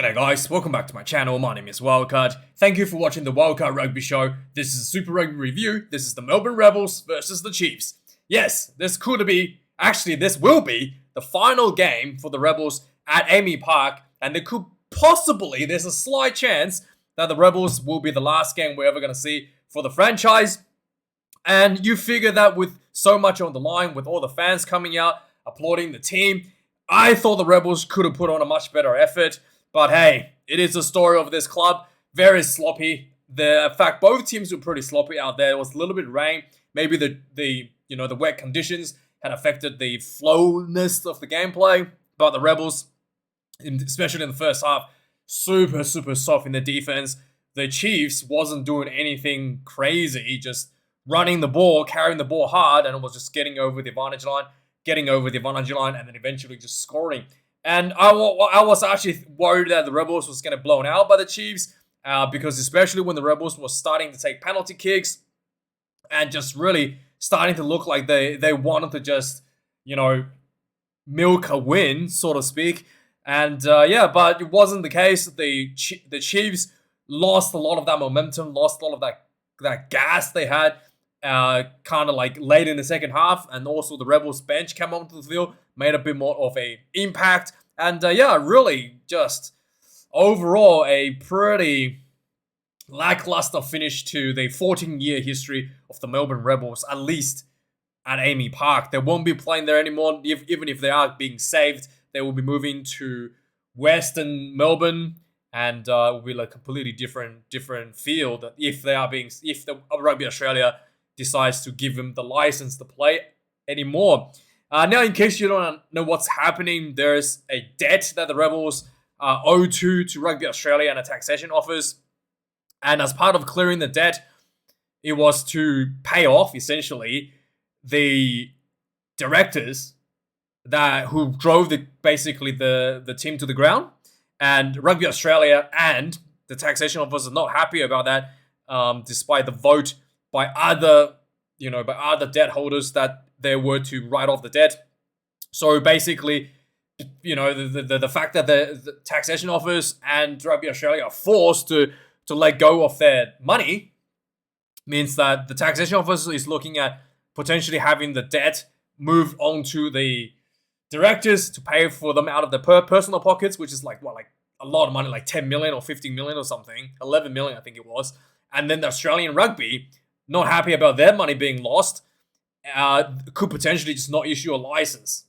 G'day guys, welcome back to my channel. My name is Wildkard. Thank you for watching the Wildkard Rugby Show. This is a Super Rugby review. This is the Melbourne Rebels versus the Chiefs. Yes, this will be the final game for the Rebels at AAMI Park, and there's a slight chance that the Rebels will be the last game we're ever going to see for the franchise. And you figure that with so much on the line, with all the fans coming out, applauding the team, I thought the Rebels could have put on a much better effort. But hey, it is the story of this club. Very sloppy. In fact, both teams were pretty sloppy out there. It was a little bit rain. Maybe the wet conditions had affected the flowness of the gameplay. But the Rebels, especially in the first half, super soft in the defense. The Chiefs wasn't doing anything crazy, just running the ball, carrying the ball hard, and it was just getting over the advantage line, and then eventually just scoring. And I was actually worried that the Rebels was going to be blown out by the Chiefs because especially when the Rebels were starting to take penalty kicks and just really starting to look like they wanted to just, milk a win, so to speak. And but it wasn't the case. The Chiefs lost a lot of that momentum, lost a lot of that gas they had kind of like late in the second half, and also the Rebels bench came onto the field, made a bit more of a impact, and really just overall a pretty lackluster finish to the 14-year history of the Melbourne Rebels, at least at AAMI Park. They won't be playing there anymore. Even if they are being saved, they will be moving to Western Melbourne, and it will be like a completely different field if the Rugby Australia decides to give them the license to play anymore. Now, in case you don't know what's happening, there's a debt that the Rebels owe to Rugby Australia and a taxation office. And as part of clearing the debt, it was to pay off, essentially, the directors who drove the team to the ground. And Rugby Australia and the taxation office are not happy about that, despite the vote by other debt holders that they were to write off the debt. So basically, the fact that the taxation office and Rugby Australia are forced to let go of their money means that the taxation office is looking at potentially having the debt move on to the directors to pay for them out of their personal pockets, which is like a lot of money, like 10 million or 15 million or something, 11 million I think it was. And then the Australian Rugby, not happy about their money being lost, could potentially just not issue a license.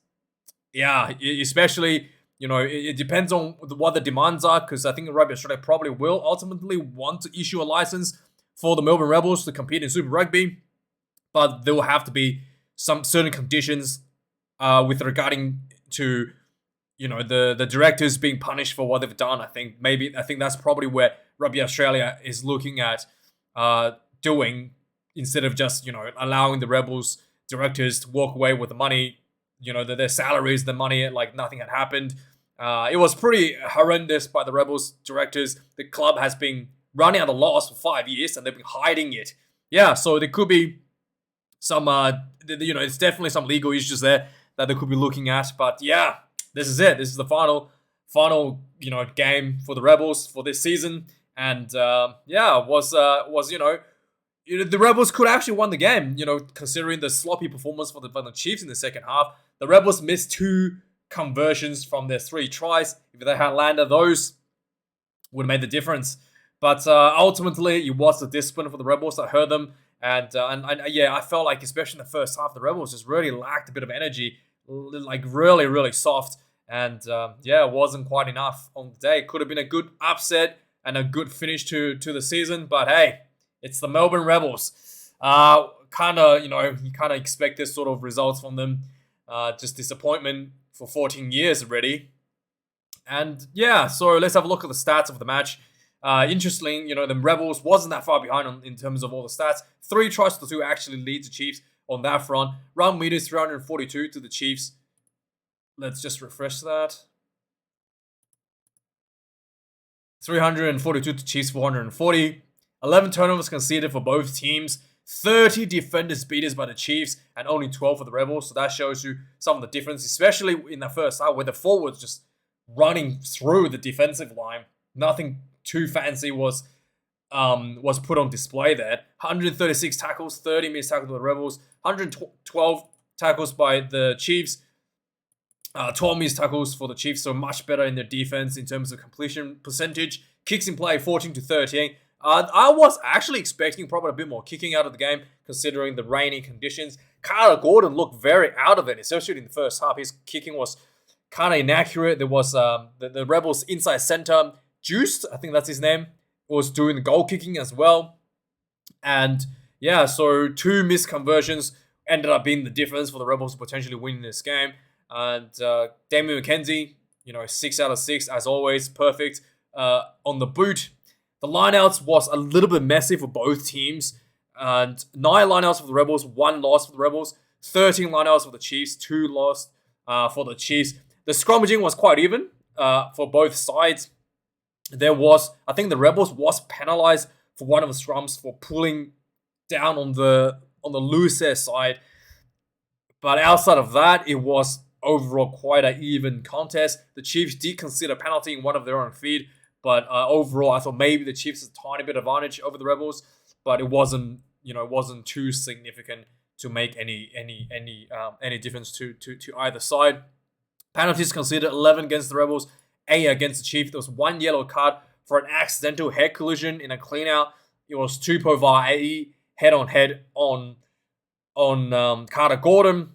Yeah, especially, it depends on what the demands are, because I think Rugby Australia probably will ultimately want to issue a license for the Melbourne Rebels to compete in Super Rugby, but there will have to be some certain conditions with regarding to, the directors being punished for what they've done. I think that's probably where Rugby Australia is looking at doing, instead of just, allowing the Rebels directors to walk away with the money, their salaries, the money, like nothing had happened. It was pretty horrendous by the Rebels directors. The club has been running at a loss for 5 years and they've been hiding it. Yeah, so there could be some, it's definitely some legal issues there that they could be looking at. But yeah, this is it. This is the final, game for the Rebels for this season. And the Rebels could actually won the game, considering the sloppy performance for the Chiefs in the second half. The Rebels missed 2 conversions from their 3 tries. If they had landed those, would have made the difference. But ultimately, it was the discipline for the Rebels that hurt them. And I felt like, especially in the first half, the Rebels just really lacked a bit of energy, like really soft. And it wasn't quite enough on the day. It could have been a good upset and a good finish to the season. But hey, it's the Melbourne Rebels. You kind of expect this sort of results from them. Just disappointment for 14 years already. And yeah, so let's have a look at the stats of the match. Interestingly, the Rebels wasn't that far behind in terms of all the stats. 3 tries to 2 actually leads the Chiefs on that front. Run meters 342 to the Chiefs. Let's just refresh that. 342 to Chiefs 440. 11 turnovers conceded for both teams. 30 defenders beaters by the Chiefs and only 12 for the Rebels. So that shows you some of the difference, especially in the first half where the forwards just running through the defensive line. Nothing too fancy was put on display there. 136 tackles, 30 missed tackles by the Rebels, 112 tackles by the Chiefs, 12 missed tackles for the Chiefs, so much better in their defense in terms of completion percentage. Kicks in play, 14-13. I was actually expecting probably a bit more kicking out of the game, considering the rainy conditions. Carter Gordon looked very out of it, especially in the first half. His kicking was kind of inaccurate. There was the Rebels inside center, Juiced, I think that's his name, was doing the goal kicking as well. And yeah, so 2 missed conversions ended up being the difference for the Rebels potentially winning this game. And Damian McKenzie, 6 out of 6 as always, perfect on the boot. The lineouts was a little bit messy for both teams. And 9 lineouts for the Rebels, 1 loss for the Rebels. 13 lineouts for the Chiefs, 2 lost for the Chiefs. The scrummaging was quite even for both sides. I think the Rebels was penalized for one of the scrums for pulling down on the loose air side. But outside of that, it was overall quite an even contest. The Chiefs did consider penalty in one of their own feet, but overall, I thought maybe the Chiefs had a tiny bit of advantage over the Rebels, but it wasn't too significant to make any difference to either side. Penalties considered 11 against the Rebels, 8 against the Chiefs. There was 1 yellow card for an accidental head collision in a clean-out. It was Tupou Vaa'i head-on-head on Carter Gordon.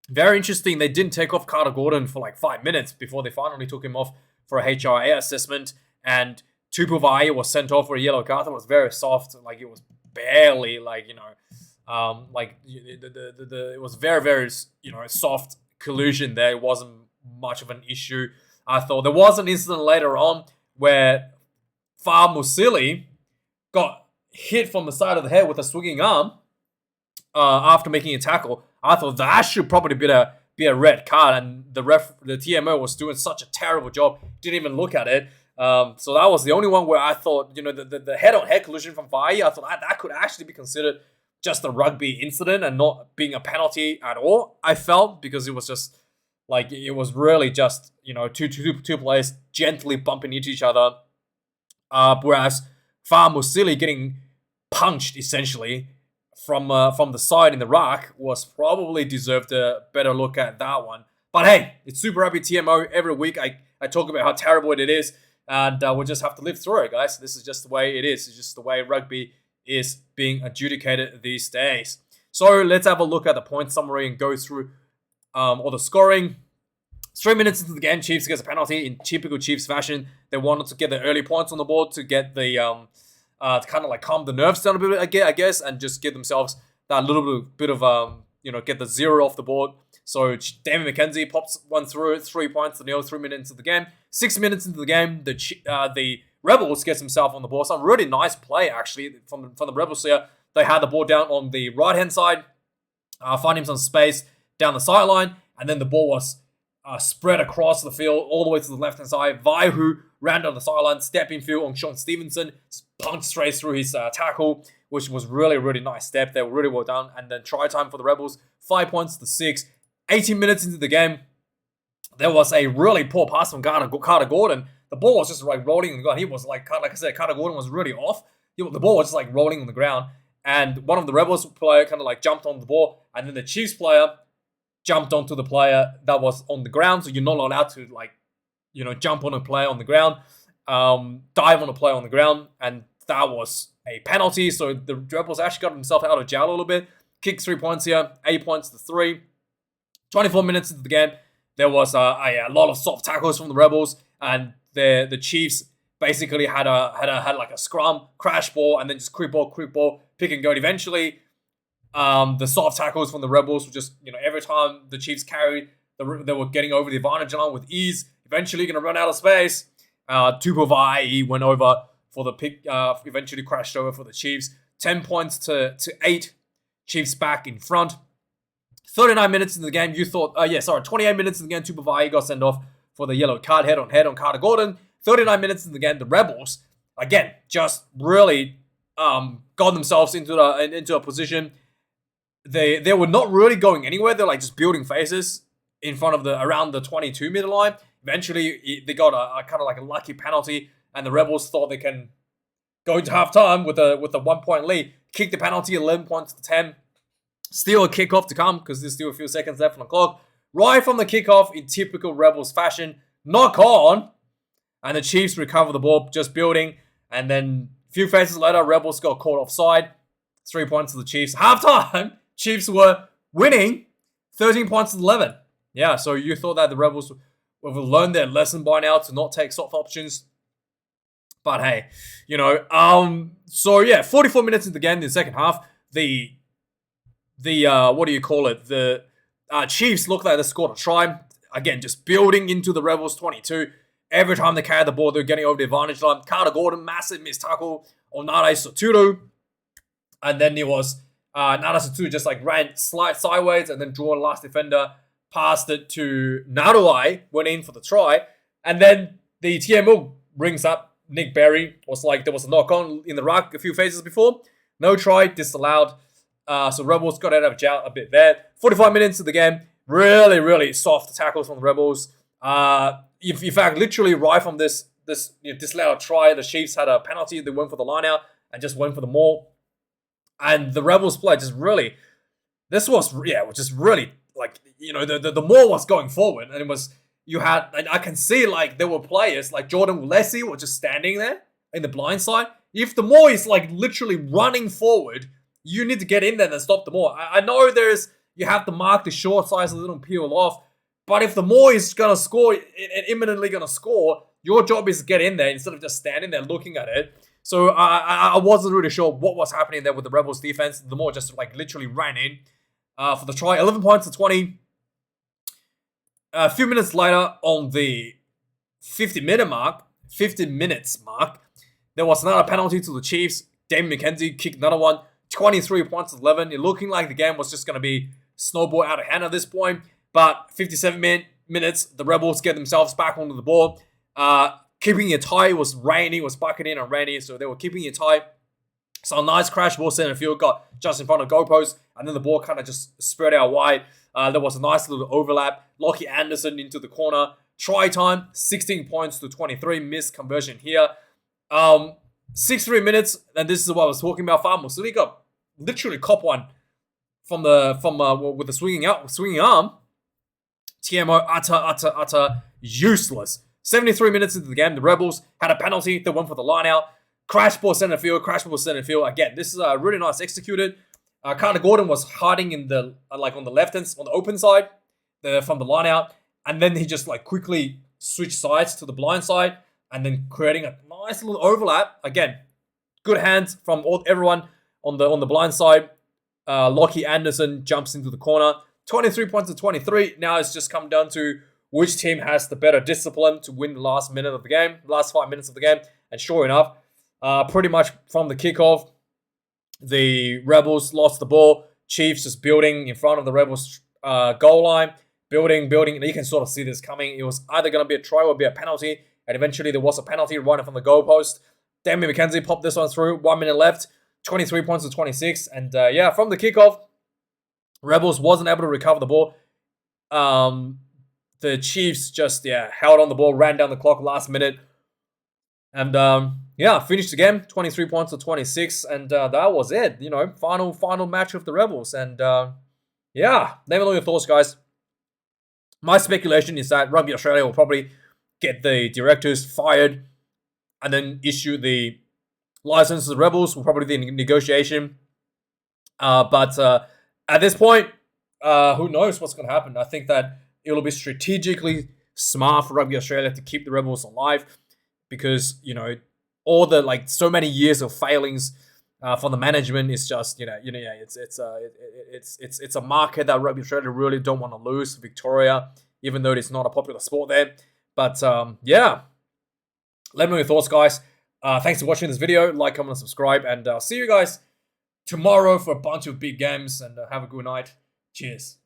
Very interesting. They didn't take off Carter Gordon for like 5 minutes before they finally took him off for a HRA assessment. And Tupou Vaa'i was sent off for a yellow card. That was very soft. Like, it was barely it was very, very, soft collusion there. It wasn't much of an issue. I thought there was an incident later on where Far Musili got hit from the side of the head with a swinging arm after making a tackle. I thought that should probably be a red card, and the TMO was doing such a terrible job, didn't even look at it. So that was the only one where I thought, the head-on-head collision from Vaa'i, I thought that could actually be considered just a rugby incident and not being a penalty at all, I felt, because it was just it was really just, two players gently bumping into each other. Whereas Far Musili getting punched, essentially, from the side in the rack was probably deserved a better look at that one. But hey, it's Super Rugby TMO. Every week I talk about how terrible it is, and we'll just have to live through it, guys. This is just the way it is. It's just the way rugby is being adjudicated these days. So let's have a look at the point summary and go through all the scoring. 3 minutes into the game, Chiefs gets a penalty in typical Chiefs fashion. They wanted to get the early points on the board to get the to kind of calm the nerves down a bit, I guess, and just give themselves that little bit of get the 0 off the board. So Damian McKenzie pops one through, 3 points to nil. 3 minutes into the game. 6 minutes into the game, the Rebels gets himself on the ball. Some really nice play actually from the Rebels here. They had the ball down on the right hand side, find him some space down the sideline, and then the ball was spread across the field all the way to the left hand side. Vaihu ran down the sideline, step in field on Sean Stevenson, just punched straight through his tackle, which was really, really nice step. They were really well done. And then try time for the Rebels, 5 points to 6. 18 minutes into the game, there was a really poor pass from Carter Gordon. The ball was just rolling on the ground. He was like I said, Carter Gordon was really off. The ball was just rolling on the ground. And one of the Rebels player kind of jumped on the ball. And then the Chiefs player jumped onto the player that was on the ground. So you're not allowed to jump on a player on the ground, dive on a player on the ground. And that was a penalty. So the Rebels actually got themselves out of jail a little bit. Kicked 3 points here, 8 points to 3. 24 minutes into the game, there was a lot of soft tackles from the Rebels, and the Chiefs basically had a scrum, crash ball, and then just quick ball, pick and go. And eventually, the soft tackles from the Rebels were just, every time the Chiefs carried, they were getting over the advantage line with ease. Eventually going to run out of space. Tupou Vaa'i went over for the pick, eventually crashed over for the Chiefs. 10 points to 8. Chiefs back in front. 39 minutes into the game, 28 minutes in the game, Tupou Vaa'i got sent off for the yellow card, head on Carter Gordon. 39 minutes in the game, the Rebels, again, just really got themselves into a position. They were not really going anywhere. They're just building faces in front of around the 22 meter line. eventually they got a kind of like a lucky penalty, and the Rebels thought they can go into halftime with a 1-point lead, kick the penalty, 11 points to 10. Still a kickoff to come because there's still a few seconds left on the clock. Right from the kickoff, in typical Rebels fashion, knock on, and the Chiefs recover the ball, just building. And then a few phases later, Rebels got caught offside. 3 points to the Chiefs. Halftime, Chiefs were winning 13 points to 11. Yeah, so you thought that the Rebels would have learned their lesson by now to not take soft options. But hey, so yeah, 44 minutes into the game in the second half, the what do you call it? The Chiefs looked like they scored a try. Again, just building into the Rebels 22. Every time they carried the ball, they were getting over the advantage line. Carter Gordon, massive missed tackle on Nade Soturu. And then it was Nada Soturu just like ran sideways and then drew a last defender, passed it to Naruai, went in for the try. And then the TMO rings up. Nick Berry was like, there was a knock on in the ruck a few phases before. No try, disallowed. So Rebels got out of jail a bit there. 45 minutes of the game. Really, really soft tackles from the Rebels. In fact, literally right from this disallowed try, the Chiefs had a penalty. They went for the line out and just went for the maul. And the Rebels play just really, just really like, the maul was going forward. And it was, and I can see like there were players like Jordan Willesi were just standing there in the blind side. If the maul is like literally running forward, you need to get in there and stop the maul. I know you have to mark the short size a little and peel off. But if the maul is going to score and imminently going to score, your job is to get in there instead of just standing there looking at it. So I wasn't really sure what was happening there with the Rebels defense. The maul just like literally ran in for the try. 11 points to 20. A few minutes later on the 50 minutes mark, there was another penalty to the Chiefs. Damien McKenzie kicked another one. 23 points to 11. It looking like the game was just going to be snowball out of hand at this point. But 57 minutes, the Rebels get themselves back onto the ball. Keeping it tight. It was rainy. It was bucketing and rainy. So they were keeping it tight. So a nice crash ball center field got just in front of goalpost. And then the ball kind of just spread out wide. There was a nice little overlap. Lockie Anderson into the corner. Try time, 16 points to 23. Missed conversion here. 63 minutes, and this is what I was talking about. Far Musili got literally cop one with the swinging arm. TMO utter useless. 73 minutes into the game, the Rebels had a penalty. They went for the line out. Crash ball center field. Again, this is really nice executed. Carter Gordon was hiding in the on the left hand on the open side from the line out, and then he just like quickly switched sides to the blind side, and then creating a nice little overlap. Again, good hands from everyone on the blind side. Lockie Anderson jumps into the corner. 23 points to 23. Now it's just come down to which team has the better discipline to win the last 5 minutes of the game. And sure enough, pretty much from the kickoff, the Rebels lost the ball. Chiefs just building in front of the Rebels goal line. Building. And you can sort of see this coming. It was either going to be a try or be a penalty. And eventually there was a penalty right from the goalpost. Damien McKenzie popped this one through. 1 minute left. 23 points to 26. And from the kickoff, Rebels wasn't able to recover the ball. The Chiefs just, held on the ball, ran down the clock last minute. And, finished the game. 23 points to 26. And that was it. Final match of the Rebels. And, let me know your thoughts, guys. My speculation is that Rugby Australia will probably get the directors fired and then issue the license to the Rebels. Will probably be in negotiation. But at this point, who knows what's going to happen. I think that it will be strategically smart for Rugby Australia to keep the Rebels alive because, all the, so many years of failings from the management is just, it's a market that Rugby Australia really don't want to lose. Victoria, even though it's not a popular sport there. But, let me know your thoughts, guys. Thanks for watching this video. Like, comment, and subscribe. And I'll see you guys tomorrow for a bunch of big games. And have a good night. Cheers.